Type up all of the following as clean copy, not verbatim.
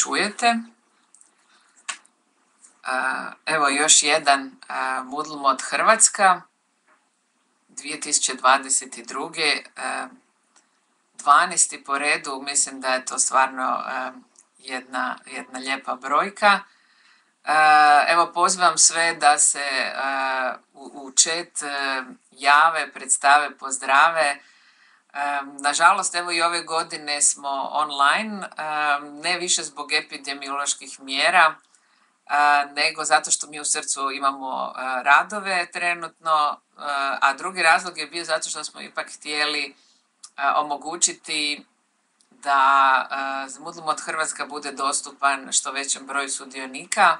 čujete. Evo još jedan Moodle Mod Hrvatska 2022. 12. po redu, mislim da je to stvarno jedna lijepa brojka. Evo pozivam sve da se u chat jave, predstave, pozdrave. Nažalost, evo i ove godine smo online, ne više zbog epidemioloških mjera, nego zato što mi u srcu imamo radove trenutno, a drugi razlog je bio zato što smo ipak htjeli omogućiti da Moodle Mod Hrvatska bude dostupan što većem broju sudionika.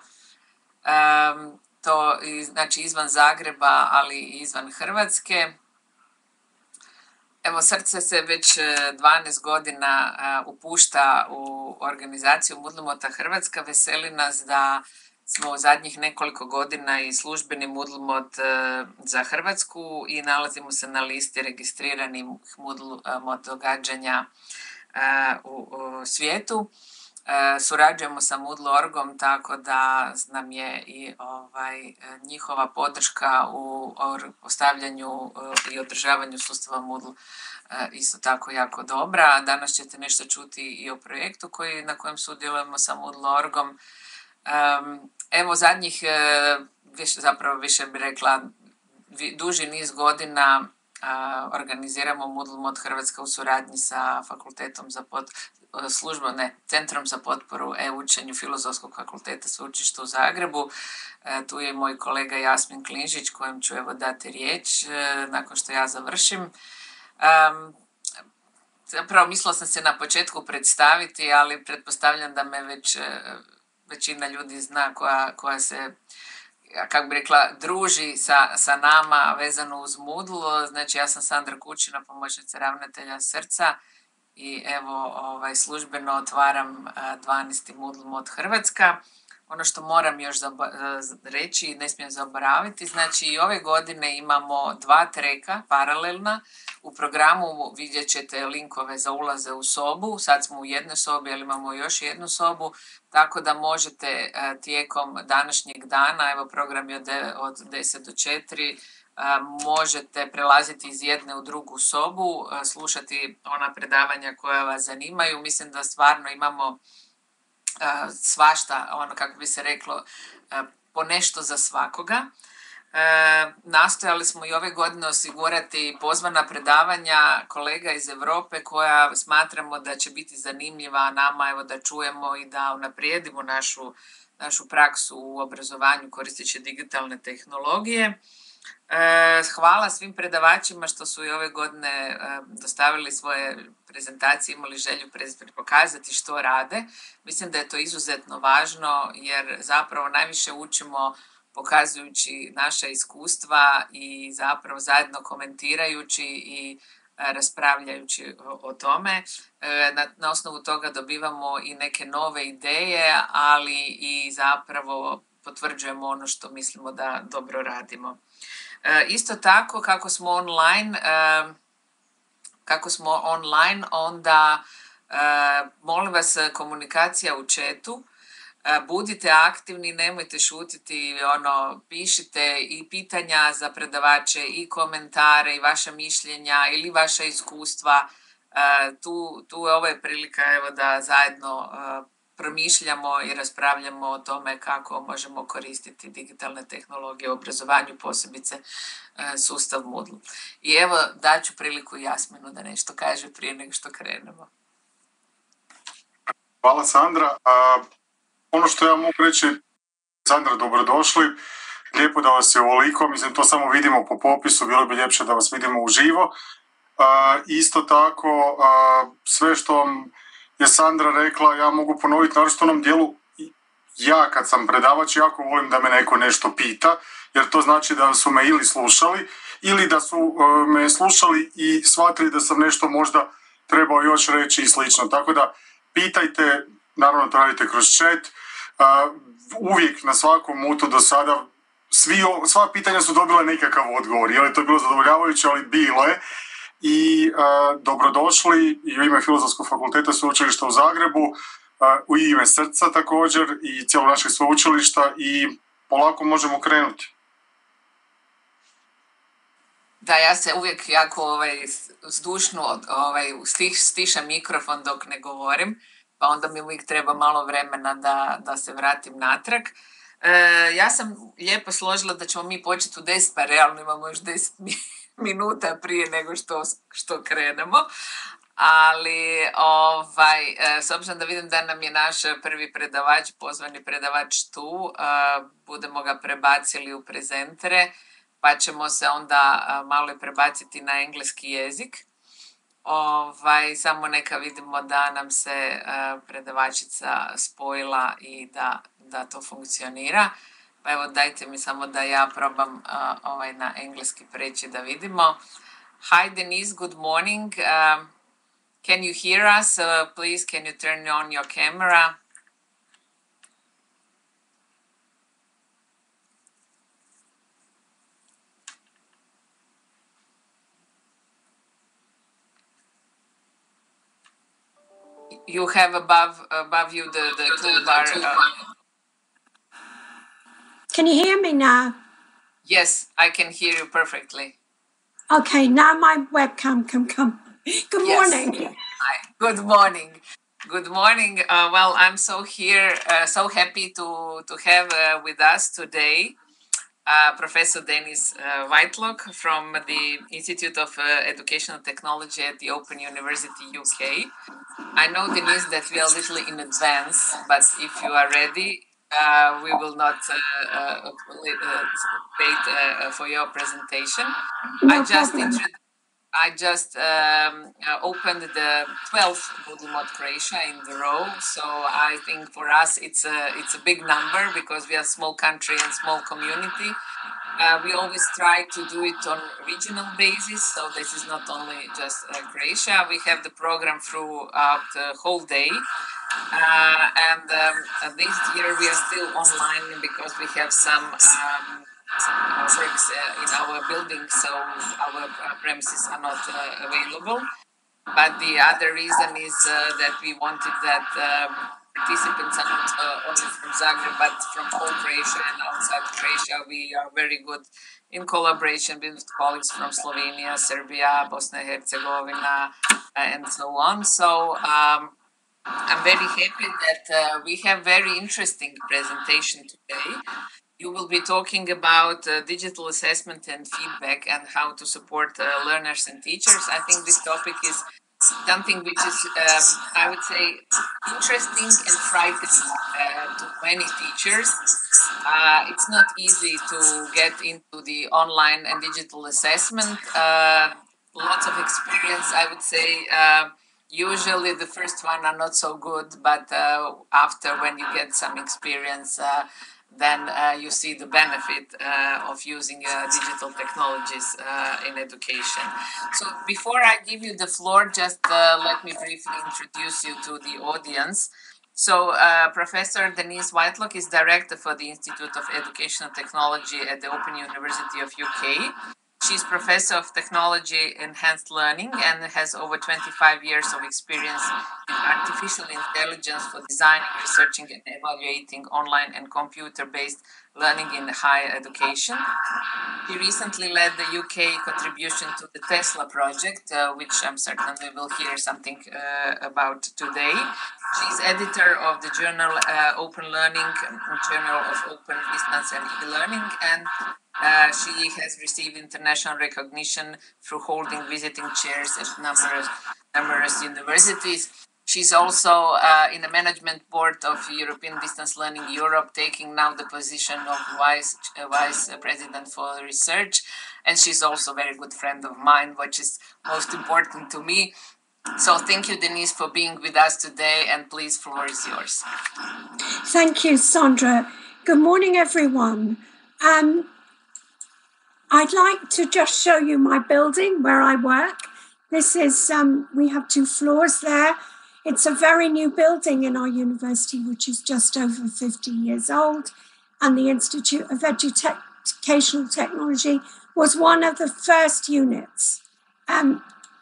To znači izvan Zagreba, ali i izvan Hrvatske. Evo, srce se već 12 godina upušta u organizaciju Moodle Mod Hrvatska. Veseli nas da smo u zadnjih nekoliko godina i službeni Moodle Mod za Hrvatsku i nalazimo se na listi registriranih Moodle Mod događanja u svijetu. Surađujemo sa Moodle.org-om, tako da nam je i njihova podrška u postavljanju i održavanju sustava Moodle isto tako jako dobra. Danas ćete nešto čuti i o projektu na kojem sudjelujemo sa Moodle.org-om. Evo zadnjih, više bih rekla, duži niz godina organiziramo Moodle Mod Hrvatska u suradnji sa fakultetom Centrom za potporu e-učenju Filozofskog fakulteta Sveučilišta u Zagrebu. Tu je moj kolega Jasmin Klinžić, kojem ću evo dati riječ nakon što ja završim. Zapravo mislila sam se na početku predstaviti, ali pretpostavljam da me već većina ljudi zna koja se, kako bi rekla, druži sa nama vezano uz Moodle. Znači, ja sam Sandra Kučina, pomoćnica ravnatelja Srca i evo službeno otvaram 12. Moodle Mod Hrvatska. Ono što moram još reći i ne smijem zaboraviti, znači i ove godine imamo 2 treka paralelna. U programu vidjet ćete linkove za ulaze u sobu, sad smo u jednoj sobi, ali imamo još jednu sobu, tako da možete tijekom današnjeg dana, evo program je od 10 do 4, možete prelaziti iz jedne u drugu sobu, slušati ona predavanja koja vas zanimaju. Mislim da stvarno imamo svašta, ono kako bi se reklo, po nešto za svakoga. Nastojali smo i ove godine osigurati pozvana predavanja kolega iz Europe koja smatramo da će biti zanimljiva nama, evo da čujemo i da unaprijedimo našu praksu u obrazovanju koristeći digitalne tehnologije. Hvala svim predavačima što su i ove godine dostavili svoje prezentacije, imali želju pokazati što rade. Mislim da je to izuzetno važno jer zapravo najviše učimo pokazujući naša iskustva i zapravo zajedno komentirajući i raspravljajući o tome. Na osnovu toga dobivamo i neke nove ideje, ali i zapravo potvrđujemo ono što mislimo da dobro radimo. Isto tako, kako smo online, onda molim vas komunikacija u chatu. Budite aktivni, nemojte šutiti, pišite i pitanja za predavače i komentare i vaša mišljenja ili vaša iskustva. Ovo je prilika evo, da zajedno promišljamo i raspravljamo o tome kako možemo koristiti digitalne tehnologije u obrazovanju, posebice sustav Moodle. I evo daću priliku Jasminu da nešto kaže prije nego što krenemo. Hvala Sandra. Ono što ja mogu reći, Sandra, dobrodošli. Lijepo da vas je ovoliko, mislim to samo vidimo po popisu, bilo bi ljepše da vas vidimo uživo. Isto tako, sve što vam je Sandra rekla, ja mogu ponoviti, naročito u onom dijelu, ja kad sam predavač jako volim da me neko nešto pita, jer to znači da su me ili slušali, ili da su me slušali i shvatili da sam nešto možda trebao još reći i slično. Tako da pitajte, naravno to radite kroz chat, uvijek na svakom mutu do sada sva pitanja su dobila nekakav odgovor, je li to bilo zadovoljavajuće, ali bilo je. I dobrodošli i u ime Filozofskog fakulteta Sveučilišta u Zagrebu. u ime srca također i cijelo našeg sveučilišta i polako možemo krenuti. Da, ja se uvijek jako zdušno stišam mikrofon dok ne govorim, pa onda mi uvijek treba malo vremena da se vratim natrag. Ja sam lijepo složila da ćemo mi početi u 10, pa realno imamo još 10 minuta prije nego što krenemo. Ali s obzirom da vidim da nam je naš prvi predavač, pozvani predavač tu, budemo ga prebacili u prezentere, pa ćemo se onda malo prebaciti na engleski jezik. Samo neka vidimo da nam se predavačica spojila i da to funkcionira. Pa evo, dajte mi samo da ja probam na engleski preći da vidimo. Hi Denise, good morning. Can you hear us? Please, can you turn on your camera? You have above you the toolbar. Can you hear me now? Yes, I can hear you perfectly. Okay, now my webcam can come. Good morning. Yes. Hi. Good morning. Good morning. Well, I'm so happy to have with us today Professor Denise Whitelock from the Institute of Educational Technology at the Open University UK. I know, Denise, that we are a little in advance, but if you are ready, we will not wait for your presentation. No I just opened the 12th Budimot Croatia in the row, so I think for us it's a big number because we are a small country and small community. We always try to do it on regional basis, so this is not only just Croatia. We have the program throughout the whole day, and this year we are still online because we have some works in our building, so our premises are not available. But the other reason is that we wanted that participants are not only from Zagreb, but from whole Croatia and outside Croatia. We are very good in collaboration with colleagues from Slovenia, Serbia, Bosnia and Herzegovina, and so on. So I'm very happy that we have very interesting presentation today. You will be talking about digital assessment and feedback and how to support learners and teachers. I think this topic is something which is, I would say, interesting and frightening to many teachers. It's not easy to get into the online and digital assessment. Lots of experience, I would say. Usually the first one are not so good, but after when you get some experience, then you see the benefit of using digital technologies in education. So before I give you the floor, just let me briefly introduce you to the audience. So Professor Denise Whitelock is Director for the Institute of Educational Technology at the Open University of UK. She's Professor of Technology Enhanced Learning and has over 25 years of experience in artificial intelligence for designing, researching, and evaluating online and computer-based learning in higher education. She recently led the UK contribution to the Tesla project, which I'm certain we will hear something about today. She's editor of the journal Open Learning, Journal of Open Distance and E-Learning, and she has received international recognition through holding visiting chairs at numerous universities. She's also in the management board of European Distance Learning Europe, taking now the position of vice president for research. And she's also a very good friend of mine, which is most important to me. So thank you, Denise, for being with us today, and please, floor is yours. Thank you, Sandra. Good morning, everyone. I'd like to just show you my building where I work. This is, we have 2 floors there. It's a very new building in our university, which is just over 50 years old. And the Institute of Educational Technology was one of the first units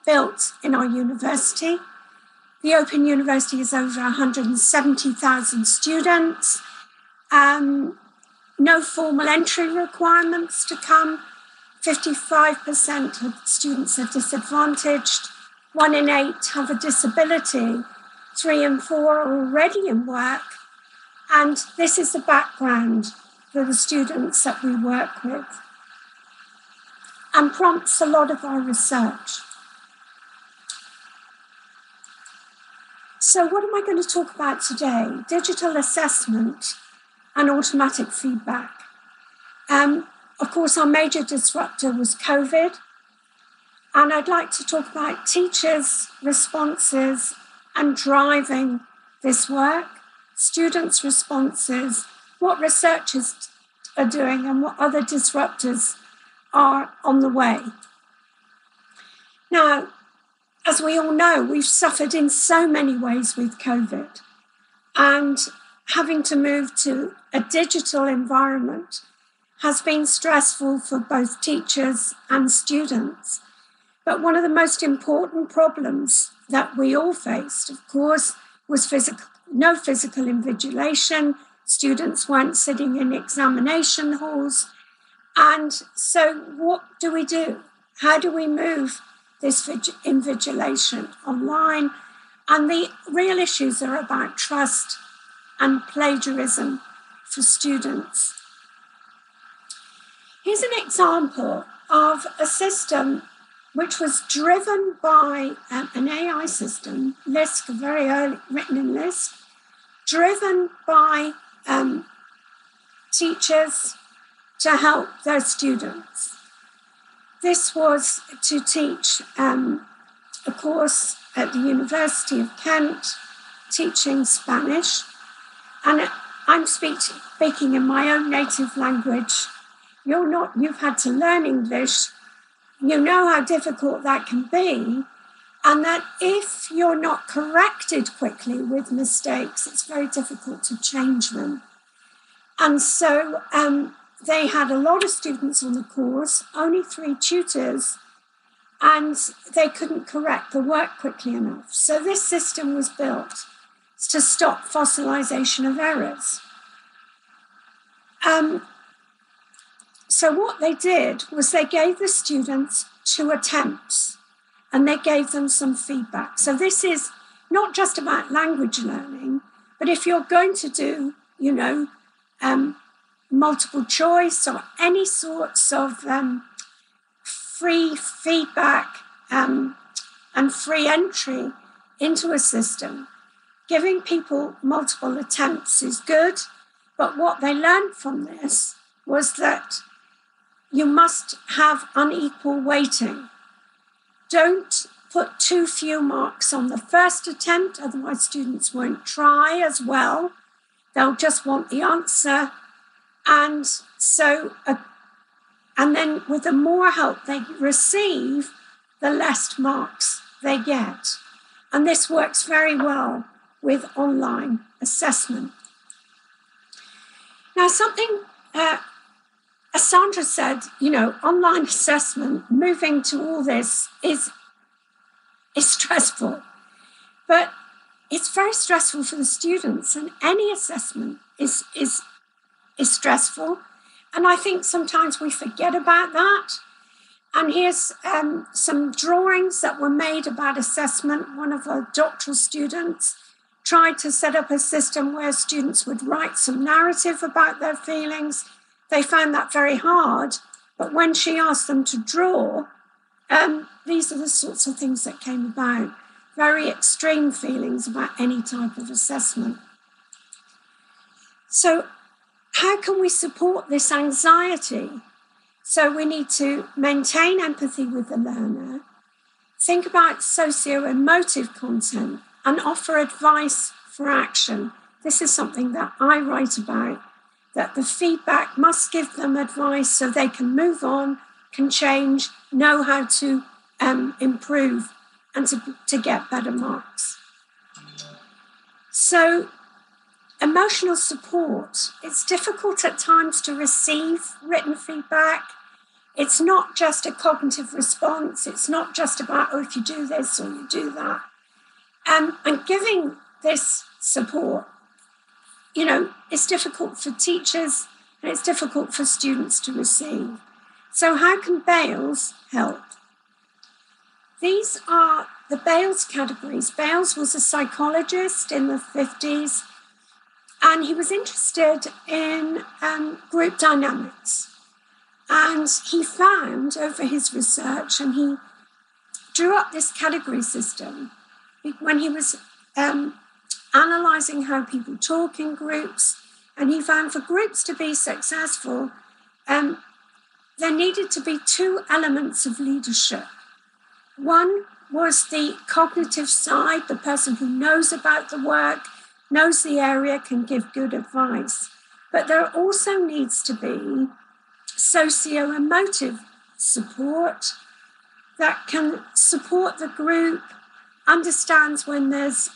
built in our university. The Open University is over 170,000 students. No formal entry requirements to come. 55% of students are disadvantaged. 1 in 8 have a disability. 3 in 4 are already in work. And this is the background for the students that we work with and prompts a lot of our research. So what am I going to talk about today? Digital assessment and automatic feedback. Of course, our major disruptor was COVID. And I'd like to talk about teachers' responses and driving this work, students' responses, what researchers are doing and what other disruptors are on the way. Now, as we all know, we've suffered in so many ways with COVID, and having to move to a digital environment has been stressful for both teachers and students. But one of the most important problems that we all faced, of course, was no physical invigilation. Students weren't sitting in examination halls. And so what do we do? How do we move this invigilation online? And the real issues are about trust and plagiarism for students. Here's an example of a system which was driven by an AI system, Lisp, very early, written in Lisp, driven by teachers to help their students. This was to teach a course at the University of Kent, teaching Spanish. And I'm speaking in my own native language. You've had to learn English. You know how difficult that can be. And that if you're not corrected quickly with mistakes, it's very difficult to change them. And so they had a lot of students on the course, only 3 tutors, and they couldn't correct the work quickly enough. So this system was built to stop fossilization of errors. So what they did was they gave the students 2 attempts and they gave them some feedback. So this is not just about language learning, but if you're going to do, multiple choice or any sorts of free feedback and free entry into a system, giving people multiple attempts is good. But what they learned from this was that you must have unequal weighting. Don't put too few marks on the first attempt, otherwise students won't try as well. They'll just want the answer. And then with the more help they receive, the less marks they get. And this works very well with online assessment. Now, something as Sandra said, online assessment, moving to all this is stressful. But it's very stressful for the students, and any assessment is stressful. And I think sometimes we forget about that. And here's some drawings that were made about assessment. One of our doctoral students tried to set up a system where students would write some narrative about their feelings. They found that very hard. But when she asked them to draw, these are the sorts of things that came about. Very extreme feelings about any type of assessment. So how can we support this anxiety? So we need to maintain empathy with the learner, think about socio-emotive content, and offer advice for action. This is something that I write about, that the feedback must give them advice so they can move on, can change, know how to improve and to get better marks. So emotional support, it's difficult at times to receive written feedback. It's not just a cognitive response. It's not just about, if you do this or you do that. And giving this support, you know, it's difficult for teachers and it's difficult for students to receive. So how can Bales help? These are the Bales categories. Bales was a psychologist in the 50s, and he was interested in group dynamics. And he found over his research, and he drew up this category system when he was analysing how people talk in groups. And he found for groups to be successful, there needed to be two elements of leadership. One was the cognitive side, the person who knows about the work, knows the area, can give good advice. But there also needs to be socio-emotive support that can support the group, understands when there's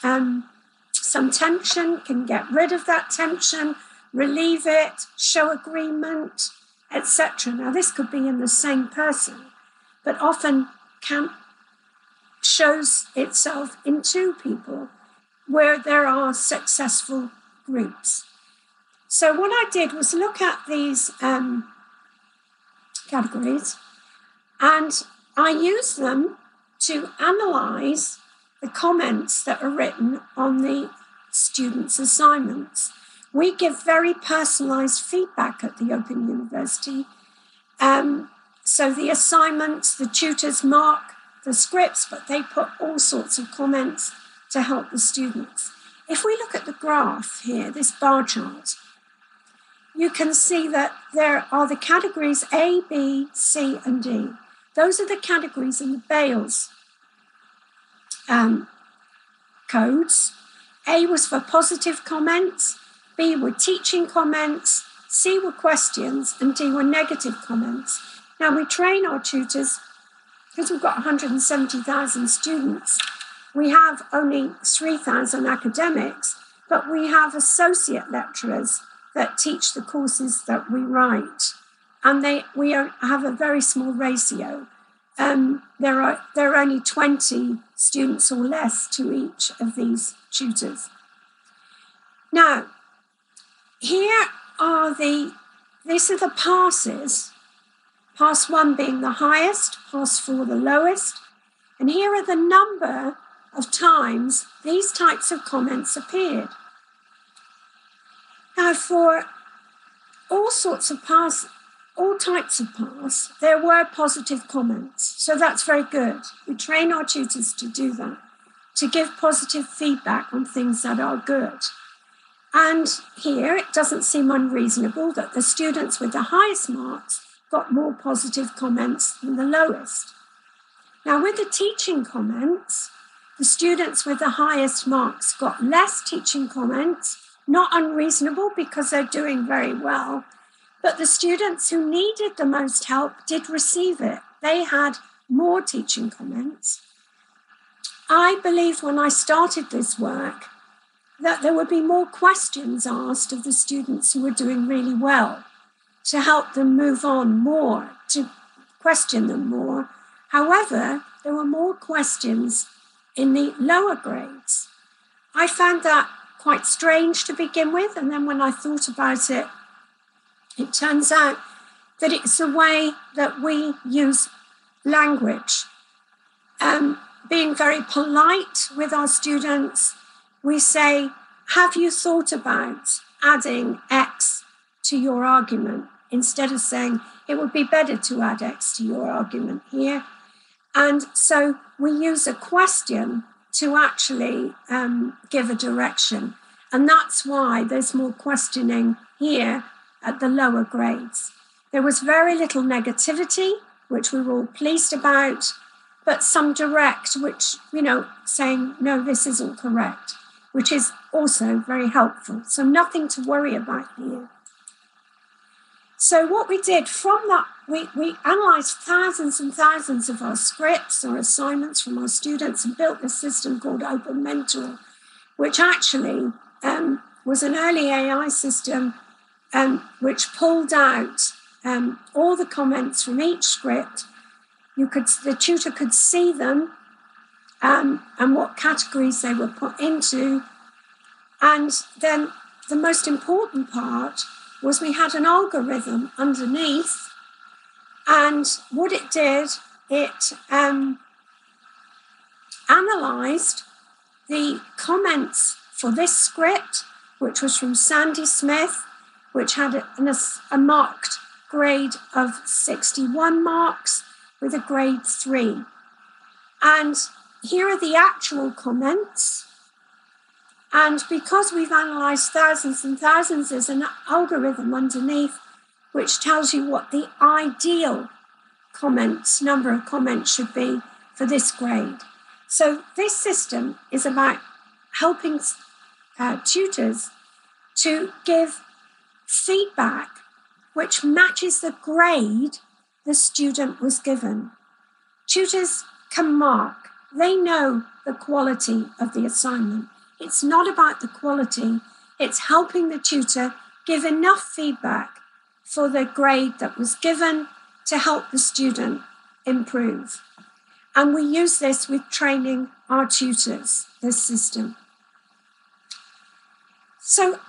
some tension, can get rid of that tension, relieve it, show agreement, etc. Now, this could be in the same person, but often shows itself in two people where there are successful groups. So what I did was look at these categories, and I used them to analyse the comments that are written on the students' assignments. We give very personalised feedback at the Open University. So the assignments, the tutors mark the scripts, but they put all sorts of comments to help the students. If we look at the graph here, this bar chart, you can see that there are the categories A, B, C, and D. Those are the categories in the Bales codes. A was for positive comments, B were teaching comments, C were questions, and D were negative comments. Now, we train our tutors, because we've got 170,000 students, we have only 3,000 academics, but we have associate lecturers that teach the courses that we write. And we have a very small ratio. There are only 20 students or less to each of these tutors. Now, these are the passes, pass 1 being the highest, pass 4 the lowest, and here are the number of times these types of comments appeared. Now, for all types of pass, there were positive comments, so that's very good. We train our tutors to do that, to give positive feedback on things that are good. And here, it doesn't seem unreasonable that the students with the highest marks got more positive comments than the lowest. Now, with the teaching comments, the students with the highest marks got less teaching comments, not unreasonable because they're doing very well, but the students who needed the most help did receive it. They had more teaching comments. I believed when I started this work that there would be more questions asked of the students who were doing really well to help them move on more, to question them more. However, there were more questions in the lower grades. I found that quite strange to begin with, and then when I thought about it, it turns out that it's a way that we use language. Being very polite with our students, we say, have you thought about adding X to your argument? Instead of saying, it would be better to add X to your argument here. And so we use a question to actually give a direction. And that's why there's more questioning here at the lower grades. There was very little negativity, which we were all pleased about, but some direct, which, saying, no, this isn't correct, which is also very helpful. So nothing to worry about here. So what we did from that, we analysed thousands and thousands of our scripts or assignments from our students and built this system called Open Mentor, which actually was an early AI system which pulled out all the comments from each script. The tutor could see them and what categories they were put into. And then the most important part was we had an algorithm underneath, and what it did, it analysed the comments for this script, which was from Sandy Smith, which had a marked grade of 61 marks with a grade 3. And here are the actual comments. And because we've analysed thousands and thousands, there's an algorithm underneath which tells you what the ideal number of comments should be for this grade. So this system is about helping tutors to give feedback which matches the grade the student was given. Tutors can mark. They know the quality of the assignment. It's not about the quality. It's helping the tutor give enough feedback for the grade that was given to help the student improve. And we use this with training our tutors, this system. So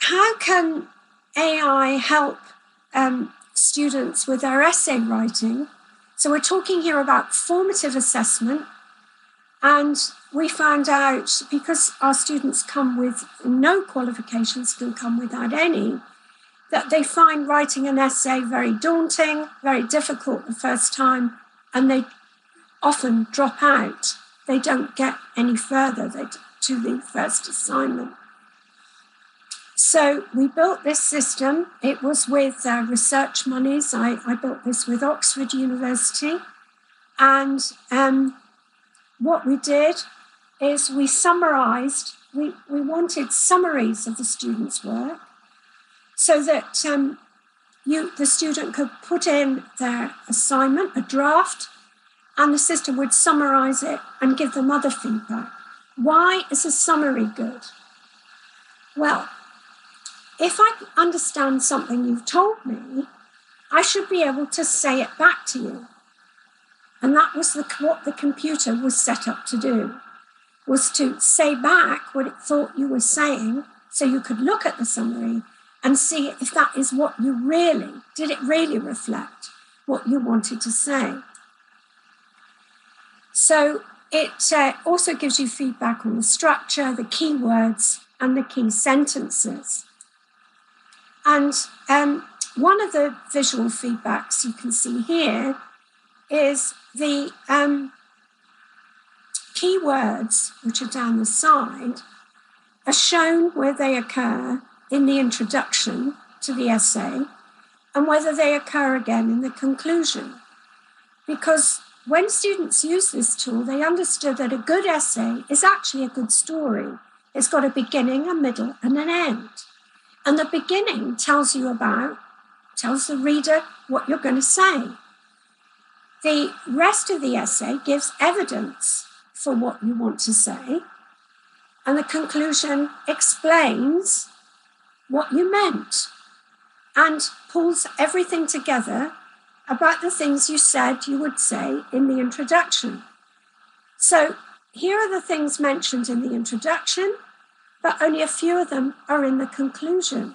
how can AI help students with their essay writing? So we're talking here about formative assessment. And we found out, because our students come with no qualifications, can come without any, that they find writing an essay very daunting, very difficult the first time, and they often drop out. They don't get any further to the first assignment. So we built this system. It was with research monies. I built this with Oxford University. And what we did is we summarised, we wanted summaries of the students' work so that the student could put in their assignment, a draft, and the system would summarise it and give them other feedback. Why is a summary good? Well, if I understand something you've told me, I should be able to say it back to you. And that was what the computer was set up to do, was to say back what it thought you were saying so you could look at the summary and see if that is what did it really reflect what you wanted to say. So it also gives you feedback on the structure, the keywords, and the key sentences. And one of the visual feedbacks you can see here is the keywords, which are down the side, are shown where they occur in the introduction to the essay and whether they occur again in the conclusion. Because when students use this tool, they understood that a good essay is actually a good story. It's got a beginning, a middle, and an end. And the beginning tells the reader what you're going to say. The rest of the essay gives evidence for what you want to say, and the conclusion explains what you meant and pulls everything together about the things you said you would say in the introduction. So here are the things mentioned in the introduction, but only a few of them are in the conclusion.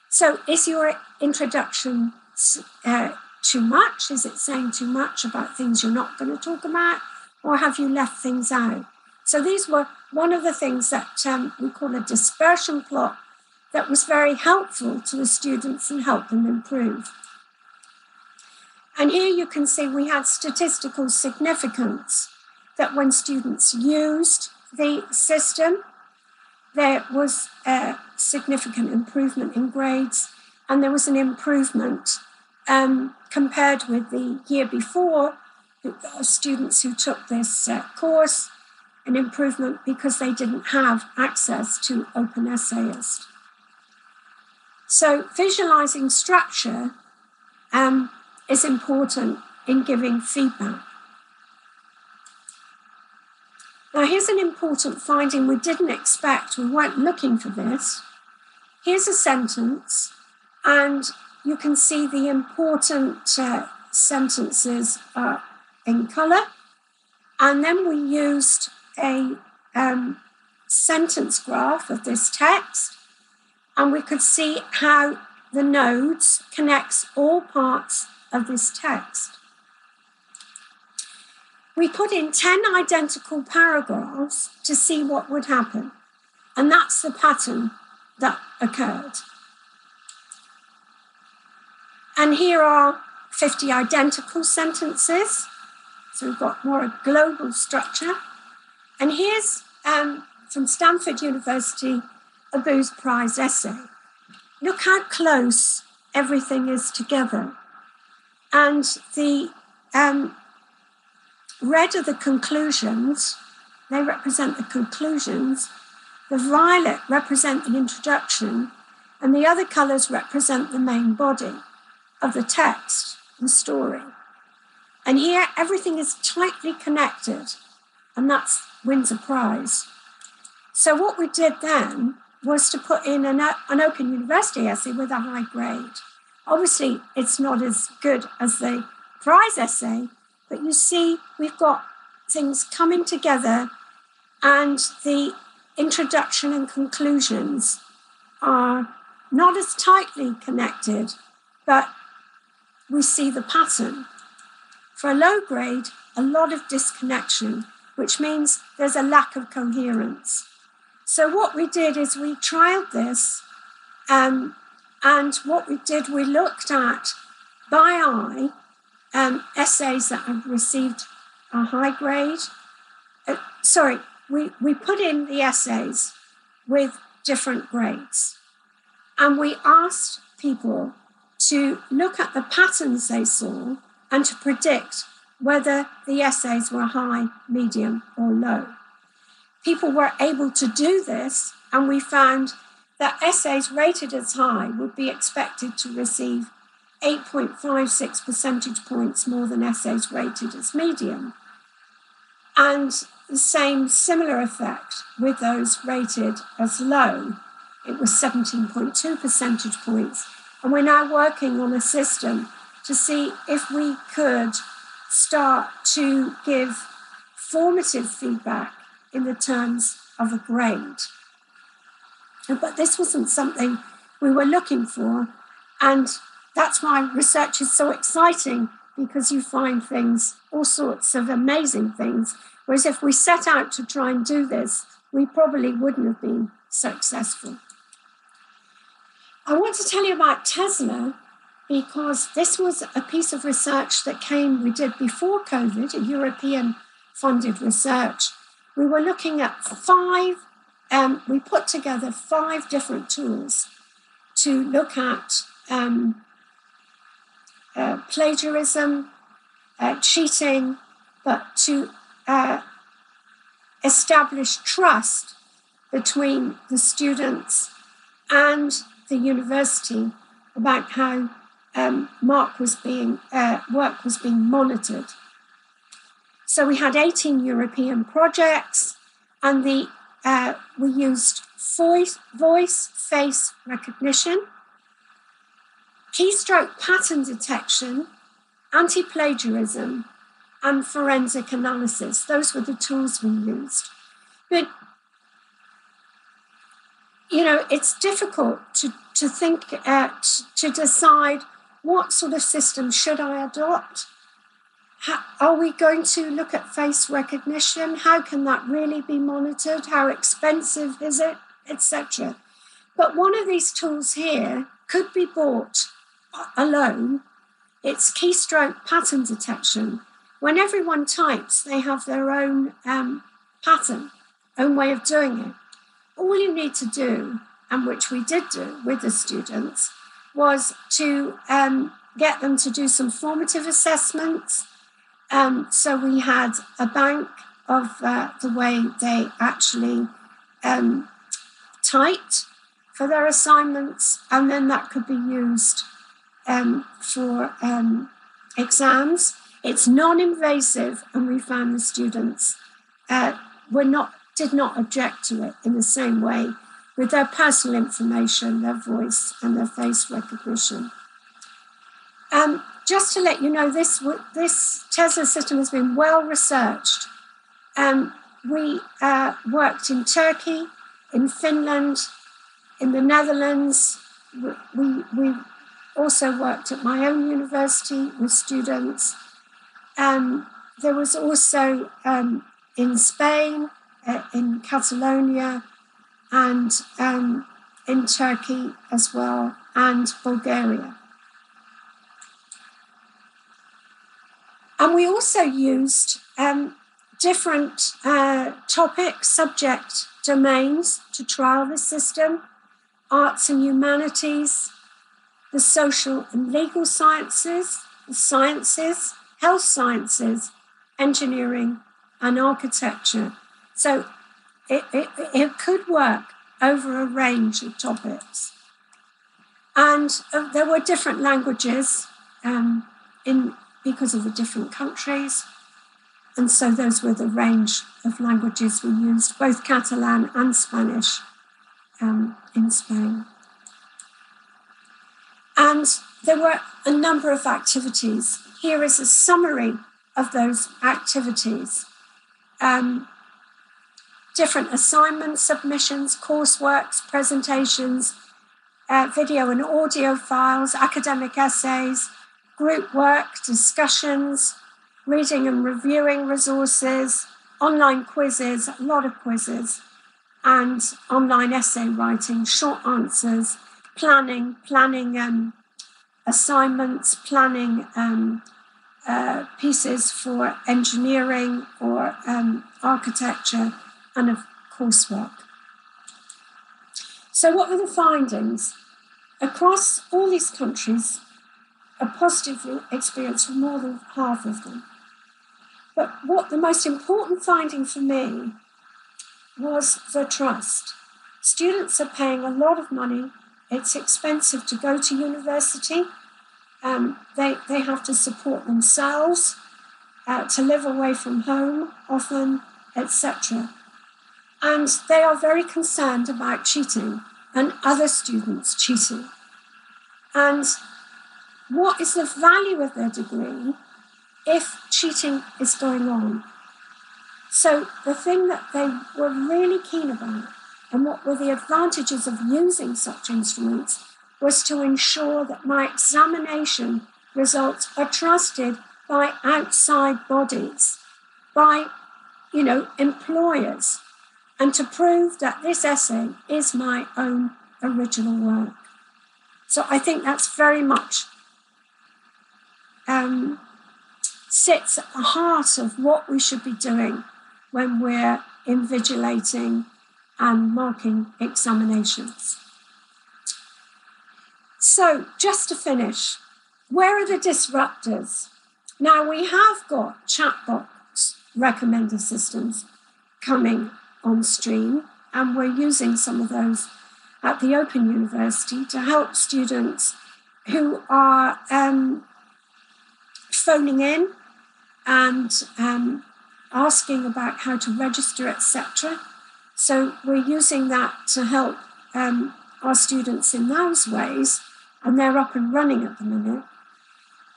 So is your introduction too much? Is it saying too much about things you're not going to talk about? Or have you left things out? So these were one of the things that we call a dispersion plot that was very helpful to the students and helped them improve. And here you can see we had statistical significance, that when students used the system, there was a significant improvement in grades, and there was an improvement compared with the year before, students who took this course, an improvement because they didn't have access to Open Essayist. So visualizing structure is important in giving feedback. Now here's an important finding we didn't expect, we weren't looking for this. Here's a sentence, and you can see the important sentences are in colour, And then we used a sentence graph of this text, and we could see how the nodes connects all parts of this text. We put in 10 identical paragraphs to see what would happen. And that's the pattern that occurred. And here are 50 identical sentences. So we've got more a global structure. And here's from Stanford University, a Booth Prize essay. Look how close everything is together. And the red are the conclusions. They represent the conclusions. The violet represent the introduction, and the other colours represent the main body of the text, the story. And here, everything is tightly connected, and that wins a prize. So what we did then was to put in an Open University essay with a high grade. Obviously, it's not as good as the prize essay, but you see we've got things coming together, and the introduction and conclusions are not as tightly connected, but we see the pattern. For a low grade, a lot of disconnection, which means there's a lack of coherence. So what we did is we trialed this, and what we did, we looked at by eye essays that have received a high grade. We put in the essays with different grades, and we asked people to look at the patterns they saw and to predict whether the essays were high, medium, or low. People were able to do this, and we found that essays rated as high would be expected to receive 8.56 percentage points more than essays rated as medium. And the same similar effect with those rated as low. It was 17.2 percentage points. And we're now working on a system to see if we could start to give formative feedback in the terms of a grade. But this wasn't something we were looking for. And that's why research is so exciting, because you find things, all sorts of amazing things. Whereas if we set out to try and do this, we probably wouldn't have been successful. I want to tell you about Tesla, because this was a piece of research that we did before COVID, a European-funded research. We were looking at we put together 5 different tools to look at plagiarism, cheating, but to establish trust between the students and the university about how work was being monitored. So we had 18 European projects, and we used voice face recognition, keystroke pattern detection, anti-plagiarism, and forensic analysis. Those were the tools we used. But, it's difficult to think, to decide what sort of system should I adopt. Are we going to look at face recognition? How can that really be monitored? How expensive is it, etc.? But one of these tools here could be bought alone. It's keystroke pattern detection. When everyone types, they have their own pattern, own way of doing it. All you need to do, and which we did do with the students, was to get them to do some formative assessments. So we had a bank of the way they actually typed for their assignments, and then that could be used for exams. It's non-invasive, and we found the students did not object to it in the same way with their personal information, their voice, and their face recognition. Just to let you know, this Tesla system has been well researched, We worked in Turkey, in Finland, in the Netherlands. We also worked at my own university with students. There was also in Spain, in Catalonia, and in Turkey as well, and Bulgaria. And we also used different topic, subject domains to trial the system: arts and humanities, the social and legal sciences, the sciences, health sciences, engineering, and architecture. So it could work over a range of topics. And there were different languages because of the different countries. And so those were the range of languages we used, both Catalan and Spanish in Spain. And there were a number of activities. Here is a summary of those activities. Different assignments, submissions, courseworks, presentations, video and audio files, academic essays, group work, discussions, reading and reviewing resources, online quizzes, a lot of quizzes, and online essay writing, short answers, planning assignments, planning pieces for engineering or architecture, and of coursework. So what were the findings? Across all these countries, a positive experience for more than half of them. But what the most important finding for me was the trust. Students are paying a lot of money. It's expensive to go to university. They have to support themselves, to live away from home often, etc. And they are very concerned about cheating and other students cheating. And what is the value of their degree if cheating is going on? So the thing that they were really keen about, and what were the advantages of using such instruments, was to ensure that my examination results are trusted by outside bodies, by, employers, and to prove that this essay is my own original work. So I think that's very much sits at the heart of what we should be doing when we're invigilating and marking examinations. So just to finish, where are the disruptors? Now we have got chatbot recommender systems coming on stream, and we're using some of those at the Open University to help students who are phoning in and asking about how to register, etc. So we're using that to help our students in those ways, and they're up and running at the minute.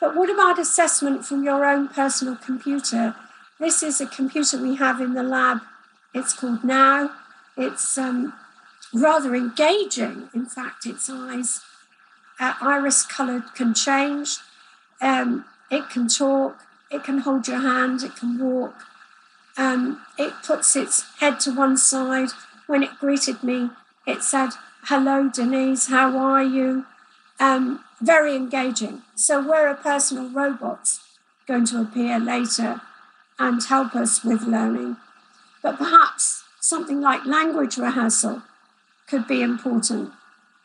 But what about assessment from your own personal computer? This is a computer we have in the lab. It's called Now. It's rather engaging. In fact, its iris colour can change. It can talk. It can hold your hand. It can walk. It puts its head to one side. When it greeted me, it said, "Hello, Denise, how are you?" Very engaging. So where are personal robots going to appear later and help us with learning? But perhaps something like language rehearsal could be important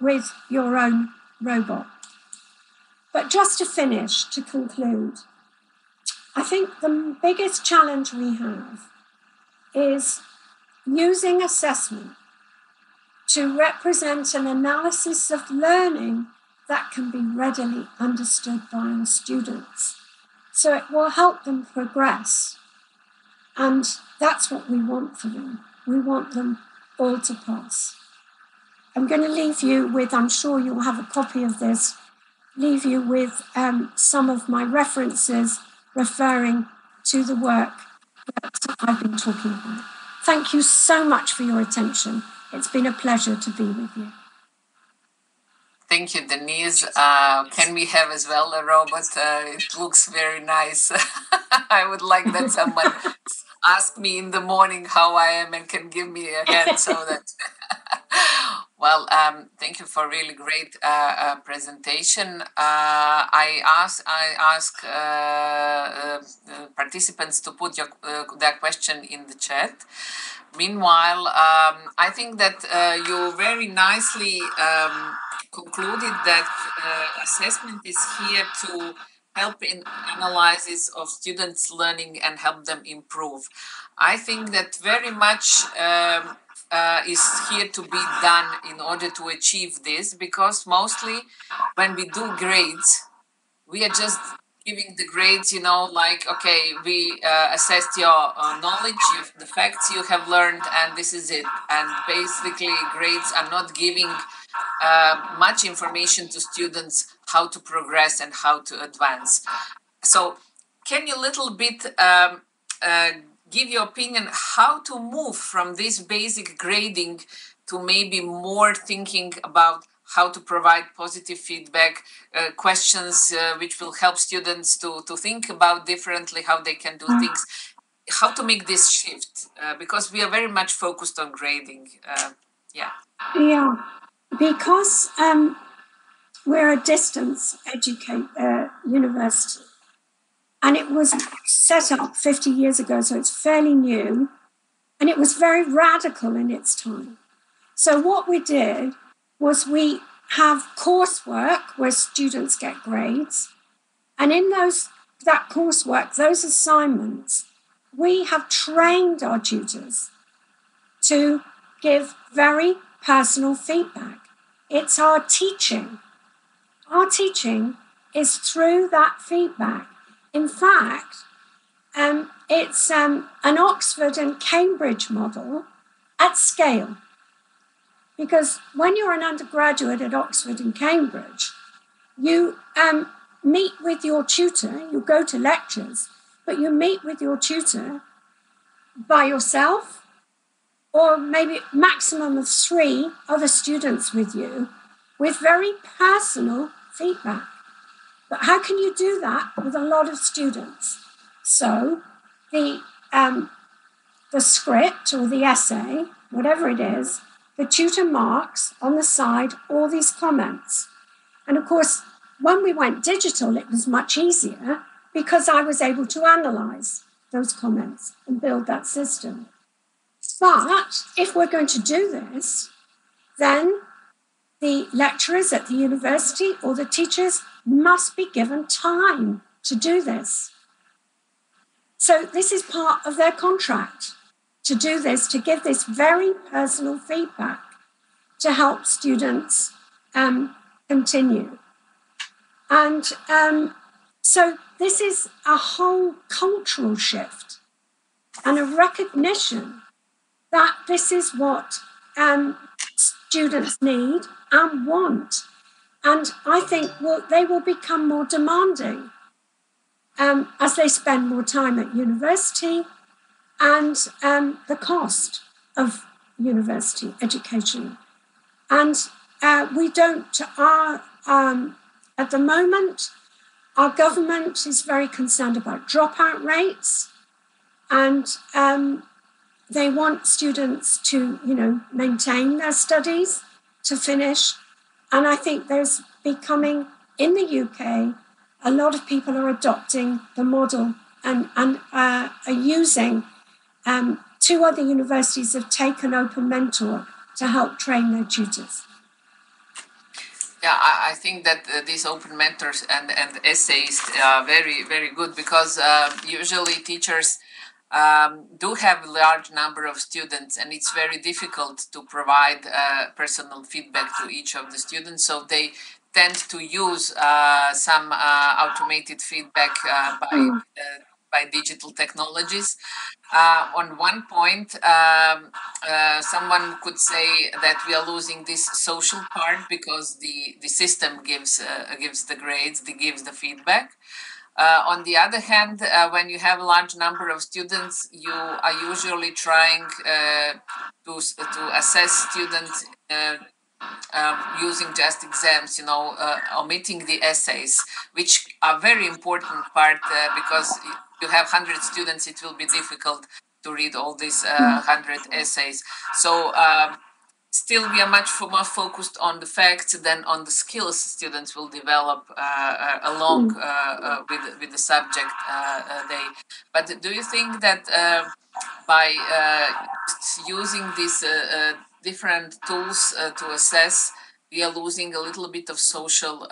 with your own robot. But just to finish, to conclude, I think the biggest challenge we have is using assessment to represent an analysis of learning that can be readily understood by our students. So it will help them progress. And that's what we want for them. We want them all to pass. I'm going to leave you with, I'm sure you'll have a copy of this, leave you with some of my references referring to the work that I've been talking about. Thank you so much for your attention. It's been a pleasure to be with you. Thank you, Denise. Can we have as well a robot? It looks very nice. I would like that someone ask me in the morning how I am and can give me a hand so that. Well, thank you for really great presentation. I ask participants to put their question in the chat. Meanwhile, I think that you very nicely concluded that assessment is here to help in analysis of students' learning and help them improve. I think that very much is here to be done in order to achieve this, because mostly when we do grades, we are just giving the grades, like, okay, we assessed your knowledge, the facts you have learned, and this is it. And basically, grades are not giving much information to students how to progress and how to advance. So, can you a little bit give your opinion how to move from this basic grading to maybe more thinking about how to provide positive feedback, questions which will help students to think about differently, how they can do things, how to make this shift, because we are very much focused on grading. Yeah, because we're a distance university, and it was set up 50 years ago, so it's fairly new, and it was very radical in its time. So what we did was we have coursework where students get grades. And in that coursework, those assignments, we have trained our tutors to give very personal feedback. It's our teaching. Our teaching is through that feedback. In fact, it's an Oxford and Cambridge model at scale. Because when you're an undergraduate at Oxford and Cambridge, you meet with your tutor, you go to lectures, but you meet with your tutor by yourself, or maybe maximum of 3 other students with you, with very personal feedback. But how can you do that with a lot of students? So the script or the essay, whatever it is, the tutor marks on the side all these comments. And of course, when we went digital, it was much easier because I was able to analyze those comments and build that system. But if we're going to do this, then the lecturers at the university or the teachers must be given time to do this. So this is part of their contract, to do this, to give this very personal feedback to help students continue. And so this is a whole cultural shift and a recognition that this is what students need and want. And I think they will become more demanding as they spend more time at university, and the cost of university education. And we don't, at the moment, our government is very concerned about dropout rates, and they want students to, maintain their studies, to finish. And I think there's becoming, in the UK, a lot of people are adopting the model and are using. 2 other universities have taken Open Mentor to help train their tutors. Yeah, I think that these open mentors and essays are very, very good, because usually teachers do have a large number of students, and it's very difficult to provide personal feedback to each of the students. So they tend to use some automated feedback by digital technologies. On one point, someone could say that we are losing this social part because the system gives the grades, gives the feedback. On the other hand, when you have a large number of students, you are usually trying to assess students using just exams, omitting the essays, which are very important part because you have 100 students, it will be difficult to read all these 100 essays. So still, we are much more focused on the facts than on the skills students will develop along with the subject But do you think that by using these different tools to assess, we are losing a little bit of social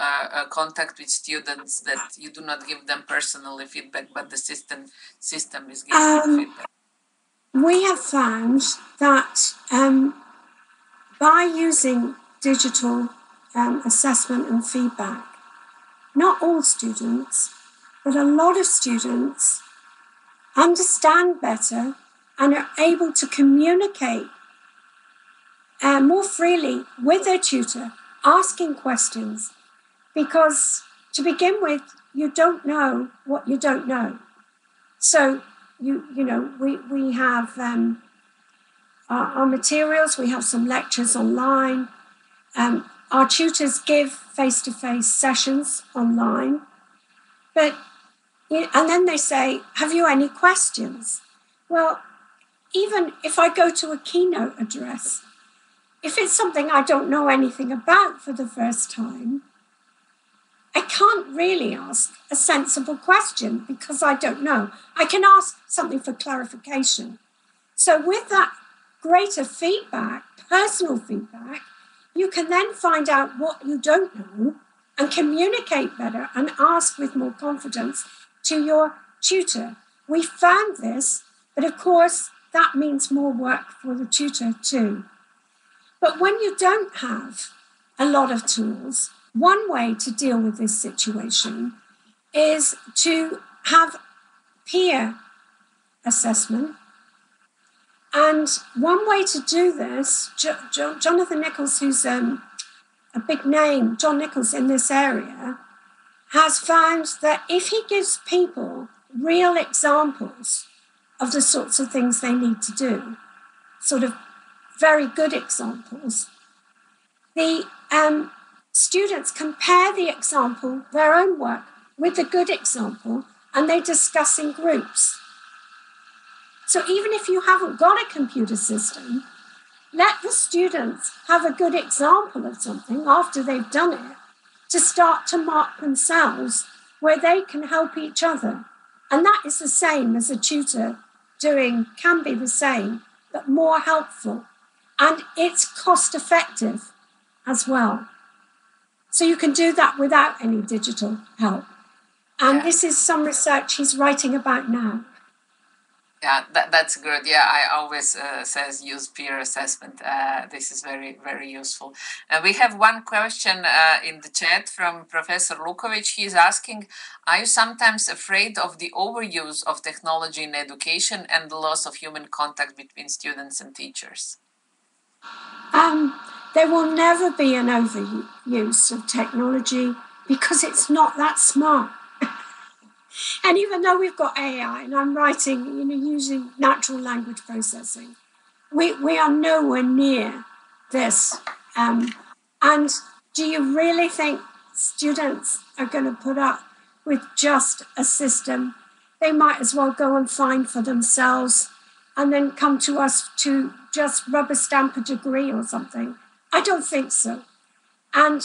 contact with students, that you do not give them personally feedback, but the system is giving feedback? We have found that by using digital assessment and feedback, not all students, but a lot of students understand better and are able to communicate more freely with their tutor, asking questions, because to begin with, you don't know what you don't know. So, we have our materials, we have some lectures online. Our tutors give face-to-face sessions online. And then they say, have you any questions? Well, even if I go to a keynote address, if it's something I don't know anything about for the first time, I can't really ask a sensible question because I don't know. I can ask something for clarification. So with that greater feedback, personal feedback, you can then find out what you don't know and communicate better and ask with more confidence to your tutor. We found this, but of course, that means more work for the tutor too. But when you don't have a lot of tools, one way to deal with this situation is to have peer assessment. And one way to do this, Jonathan Nichols, who's a big name, John Nichols in this area, has found that if he gives people real examples of the sorts of things they need to do, sort of very good examples, the students compare the example, their own work, with the good example, and they discuss in groups. So even if you haven't got a computer system, let the students have a good example of something after they've done it to start to mark themselves where they can help each other. And that is the same as a tutor can be the same, but more helpful. And it's cost effective as well. So you can do that without any digital help. And this is some research he's writing about now. Yeah, that's good. Yeah, I always says use peer assessment. This is very, very useful. We have one question in the chat from Professor Lukovic. He is asking, are you sometimes afraid of the overuse of technology in education and the loss of human contact between students and teachers? There will never be an overuse of technology because it's not that smart. And even though we've got AI and I'm writing, using natural language processing, we are nowhere near this. And do you really think students are going to put up with just a system? They might as well go and find for themselves and then come to us to just rubber stamp a degree or something. I don't think so. And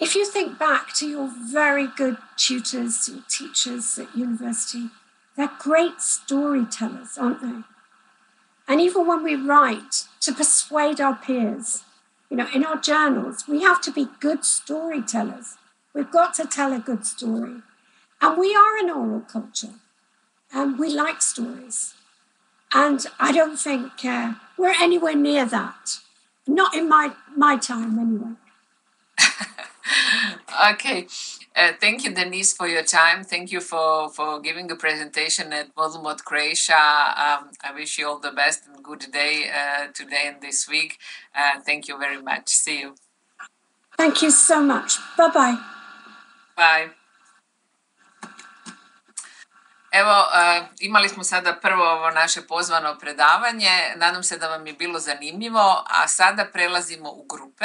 if you think back to your very good tutors, your teachers at university, they're great storytellers, aren't they? And even when we write to persuade our peers, in our journals, we have to be good storytellers. We've got to tell a good story. And we are an oral culture. And we like stories. And I don't think we're anywhere near that. Not in my time, anyway. Okay. Thank you, Denise, for your time. Thank you for giving a presentation at Vodomed Croatia. I wish you all the best and good day today and this week. Thank you very much. See you. Thank you so much. Bye-bye. Bye. Evo, imali smo sada prvo ovo naše pozvano predavanje, nadam se da vam je bilo zanimljivo, a sada prelazimo u grupe.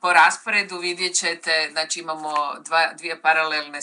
Po rasporedu vidjet ćete, znači imamo dvije paralelne